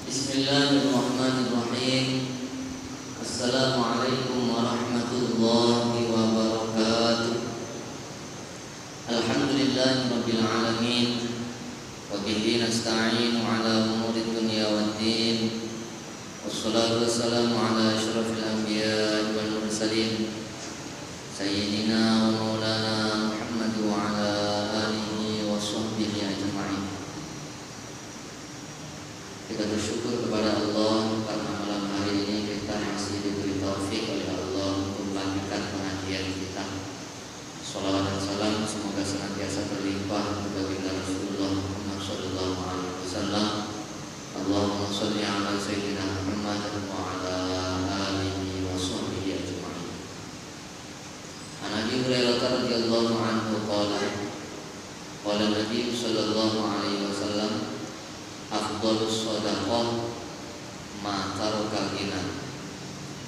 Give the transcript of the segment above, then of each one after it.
Bismillahirrahmanirrahim. Assalamualaikum warahmatullahi wabarakatuh. Alhamdulillahirabbil alamin. Wa bihi nasta'inu ala umuri dunya waddin. Wassalatu wassalamu ala asyrafil anbiya'i wal mursalin sayyidina wa maulana Muhammad wa ala alihi wa sahbihi ajma'in. Kita bersyukur kepada Allah karena malam hari ini kita masih diberi taufik oleh Allah untuk melanjutkan pengajian kita. Shalawat dan salam semoga senantiasa berlimpah kepada baginda Rasulullah Muhammad sallallahu alaihi wasallam. Allahumma shalli ala sayyidina Muhammad wa ala alihi wa sahbihi ajma'in. An Abi Hurairah radhiyallahu anhu qala Nabi sallallahu alaihi wasallam, afdhalus shadaqah ma taraka ghina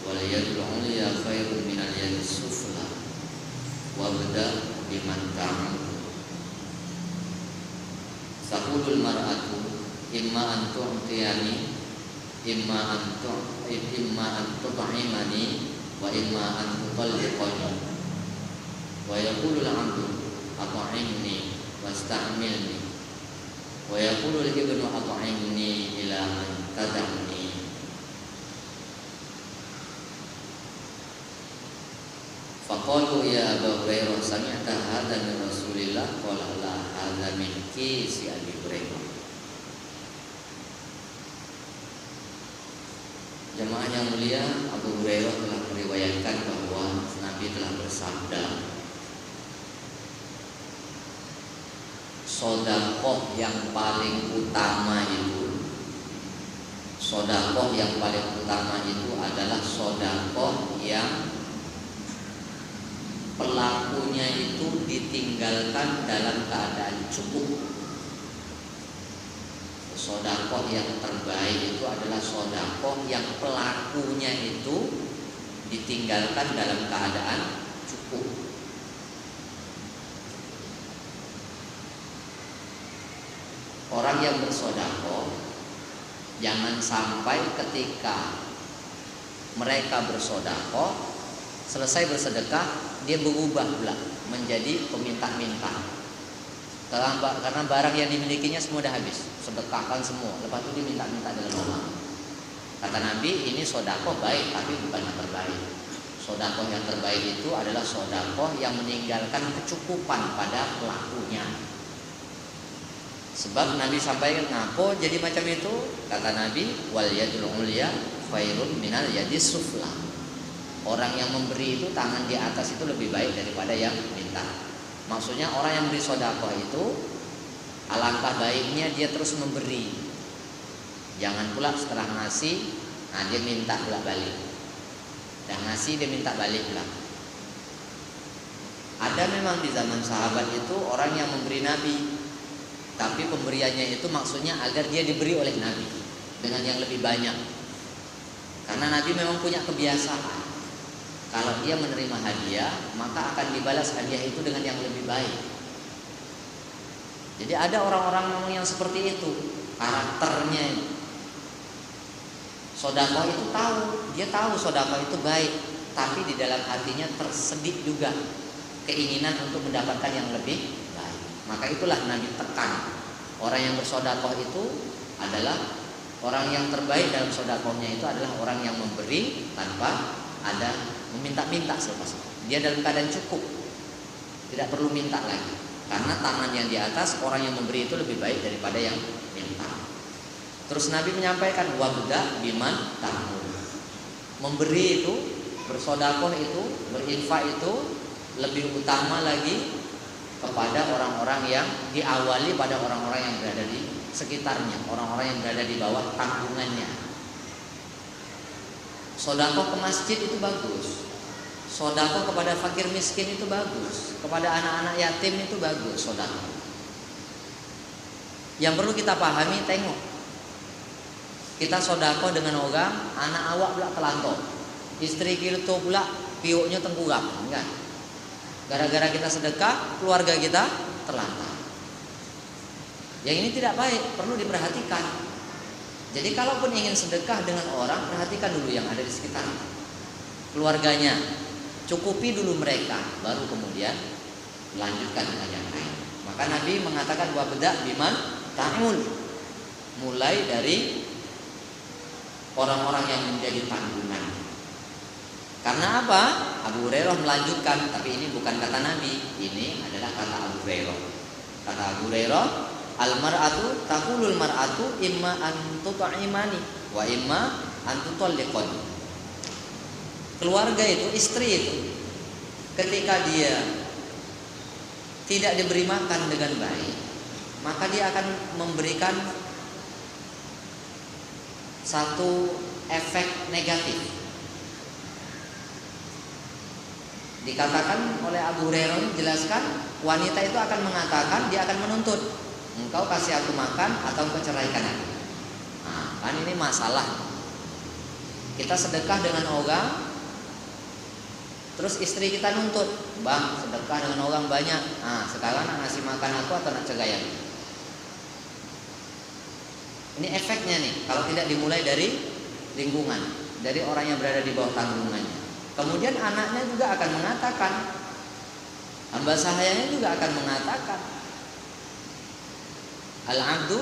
wal yadul ulya khairun minal yadis sufla wabda biman ta'am. Taqulul mar'atu imma an tu'tiyani imma an tut'imani wa imma an tutalliqani wa yaqulul 'abdu at'imni wasta'milni wa yaqulu al-ibnu at'imni ila man tad'ani. Faqalu ya Abu Hurairah sami'ta hadza min Rasulillah qala la hadza min kisi Abi Hurairah. Jemaah yang mulia, Abu Hurairah telah meriwayatkan bahwa Nabi telah bersabda, sodakoh yang paling utama itu, sodakoh yang paling utama itu adalah sodakoh yang pelakunya itu ditinggalkan dalam keadaan cukup. Sodakoh yang terbaik itu adalah sodakoh yang pelakunya itu ditinggalkan dalam keadaan cukup. Orang yang bersodakoh jangan sampai ketika mereka bersodakoh selesai bersedekah dia berubah pula menjadi peminta-minta. Karena barang yang dimilikinya semua dah habis, sedekahkan semua, lepas itu dia minta-minta dengan orang. Kata Nabi, ini sodakoh baik tapi bukan yang terbaik. Sodakoh yang terbaik itu adalah sodakoh yang meninggalkan kecukupan pada pelakunya. Sebab Nabi sampaikan, ngapo jadi macam itu? Kata Nabi, wal yadul ulya khairun minal yadis sufla. Orang yang memberi itu tangan di atas itu lebih baik daripada yang minta. Maksudnya orang yang beri sodakoh itu alangkah baiknya dia terus memberi. Jangan pula setelah ngasih, nah dia minta pula balik. Dan ngasih dia minta balik pula. Ada memang di zaman sahabat itu orang yang memberi Nabi, tapi pemberiannya itu maksudnya agar dia diberi oleh Nabi dengan yang lebih banyak. Karena Nabi memang punya kebiasaan, kalau dia menerima hadiah maka akan dibalas hadiah itu dengan yang lebih baik. Jadi ada orang-orang memang yang seperti itu karakternya. Sedekah itu dia tahu sedekah itu baik, tapi di dalam hatinya tersedik juga keinginan untuk mendapatkan yang lebih baik. Maka itulah Nabi tekan, orang yang bersedekah itu adalah orang yang terbaik dalam sedekahnya itu adalah orang yang memberi tanpa ada meminta-minta selepas itu. Dia dalam keadaan cukup, tidak perlu minta lagi. Karena tangan yang di atas orang yang memberi itu lebih baik daripada yang minta. Terus Nabi menyampaikan wabda biman ta'mur. Memberi itu, bersedekah itu, berinfak itu lebih utama lagi kepada orang-orang yang diawali pada orang-orang yang berada di sekitarnya, orang-orang yang berada di bawah tanggungannya. Sedekah ke masjid itu bagus. Sedekah kepada fakir miskin itu bagus. Kepada anak-anak yatim itu bagus sedekah. Yang perlu kita pahami, tengok. Kita sedekah dengan orang, anak awak pula telantok. Istri kita pula piuknya tengkurap, kan? Gara-gara kita sedekah, keluarga kita terlantar. Yang ini tidak baik, perlu diperhatikan. Jadi kalaupun ingin sedekah dengan orang, perhatikan dulu yang ada di sekitar keluarganya, cukupi dulu mereka, baru kemudian lanjutkan dengan yang lain. Maka Nabi mengatakan wabda biman ta'ul, mulai dari orang-orang yang menjadi tanggungan. Karena apa? Abu Hurairah melanjutkan, tapi ini bukan kata Nabi, ini adalah kata Abu Hurairah. Kata Abu Hurairah, al-mar'atu taqulul mar'atu imma an tut'imani wa imma an tutalliqani. Keluarga itu, istri itu, ketika dia tidak diberi makan dengan baik, maka dia akan memberikan satu efek negatif. Dikatakan oleh Abu Hurairah, jelaskan, wanita itu akan mengatakan, dia akan menuntut, engkau kasih aku makan atau engkau ceraikan aku. Nah, kan ini masalah. Kita sedekah dengan orang, terus istri kita nuntut, bang sedekah dengan orang banyak, nah sekarang nak ngasih makan aku atau nak cerai aku. Ini efeknya nih, kalau tidak dimulai dari lingkungan, dari orang yang berada di bawah tanggungannya. Kemudian anaknya juga akan mengatakan, hamba sahayanya juga akan mengatakan, al-abdu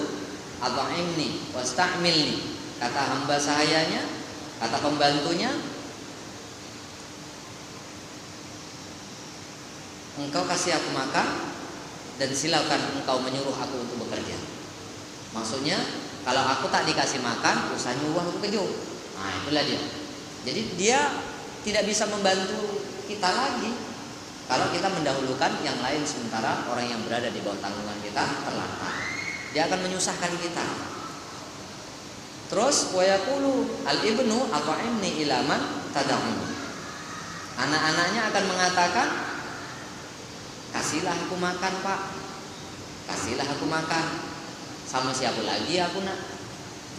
at'imni wasta'milni. Kata hamba sahayanya, kata pembantunya, engkau kasih aku makan dan silakan engkau menyuruh aku untuk bekerja. Maksudnya kalau aku tak dikasih makan, usah nyuruh aku kerja. Nah itulah dia. Jadi dia tidak bisa membantu kita lagi kalau kita mendahulukan yang lain, sementara orang yang berada di bawah tanggungan kita terlantar. Dia akan menyusahkan kita. Terus wa yaqulu al-ibnu at'imni ila man tad'un. Anak-anaknya akan mengatakan, kasihlah aku makan pak, kasihlah aku makan. Sama siapa lagi aku nak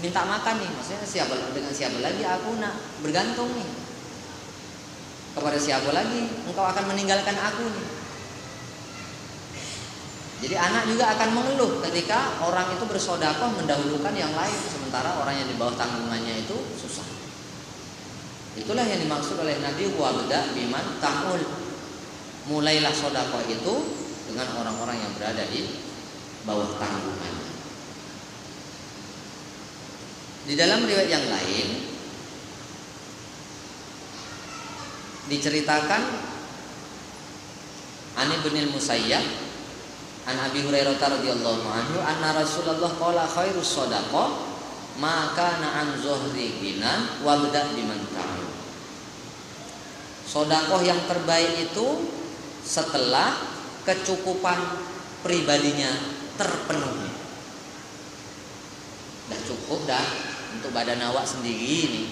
minta makan nih? Maksudnya dengan siapa lagi aku nak bergantung nih? Kepada siapa lagi engkau akan meninggalkan aku nih? Jadi anak juga akan mengeluh ketika orang itu bersedekah mendahulukan yang lain, sementara orang yang di bawah tanggungannya itu susah. Itulah yang dimaksud oleh Nabi wabda biman ta'ul. Mulailah sedekah itu dengan orang-orang yang berada di bawah tanggungannya. Di dalam riwayat yang lain diceritakan Ani bin Musayyab an Abi Hurairah radhiyallahu anhu anna Rasulullah qala khairus shadaqah ma kana an zuhri ghinan wabda biman ta'ul. Sedekah yang terbaik itu setelah kecukupan pribadinya terpenuhi. Dah cukup dah untuk badan awak sendiri ini,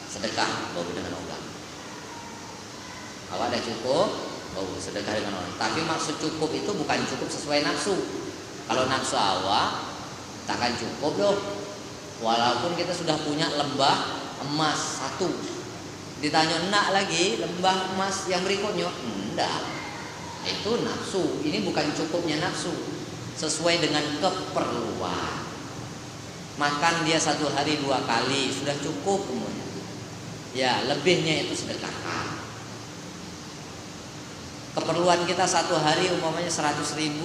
sedekah baru dengan orang. Awak dah cukup, baru sedekah dengan orang. Tapi maksud cukup itu bukan cukup sesuai nafsu. Kalau nafsu awak takkan cukup loh. Walaupun kita sudah punya lembah emas satu, ditanya nak lagi lembah emas yang berikutnya, enggak. Itu nafsu. Ini bukan cukupnya nafsu, sesuai dengan keperluan. Makan dia satu hari 2 kali sudah cukup kemudian. Ya lebihnya itu sedekahkan. Keperluan kita satu hari umpamanya 100.000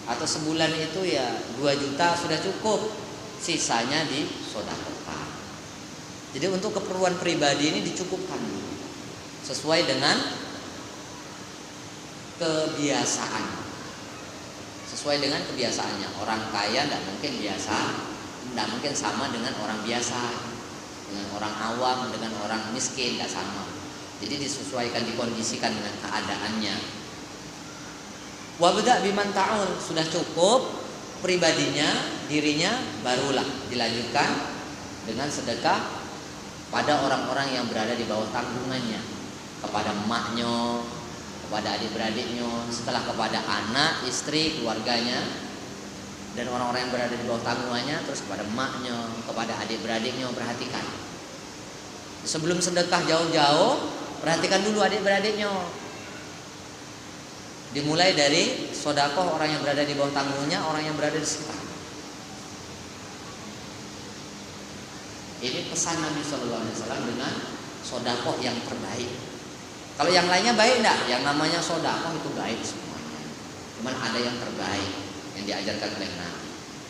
atau sebulan itu ya 2 juta sudah cukup, sisanya disedekahkan. Jadi untuk keperluan pribadi ini dicukupkan dulu sesuai dengan kebiasaan, sesuai dengan kebiasaannya. Orang kaya tidak mungkin biasa, tidak mungkin sama dengan orang biasa, dengan orang awam, dengan orang miskin, tidak sama. Jadi disesuaikan, dikondisikan dengan keadaannya. Wabda biman ta'ul, sudah cukup pribadinya, dirinya, barulah dilanjutkan dengan sedekah pada orang-orang yang berada di bawah tanggungannya, kepada emaknya, kepada adik-beradiknya, setelah kepada anak, istri, keluarganya, dan orang-orang yang berada di bawah tanggungannya, terus kepada emaknya, kepada adik-beradiknya. Perhatikan, sebelum sedekah jauh-jauh, perhatikan dulu adik-beradiknya. Dimulai dari sedekah orang yang berada di bawah tanggungnya, orang yang berada di sekitar. Ini pesan Nabi Shallallahu Alaihi Wasallam dengan sodakoh yang terbaik. Kalau yang lainnya baik enggak? Yang namanya sodakoh itu baik semuanya. Cuman ada yang terbaik yang diajarkan oleh Nabi.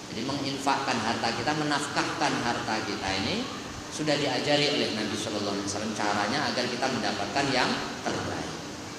Jadi menginfakkan harta kita, menafkahkan harta kita ini sudah diajari oleh Nabi Shallallahu Alaihi Wasallam caranya agar kita mendapatkan yang terbaik.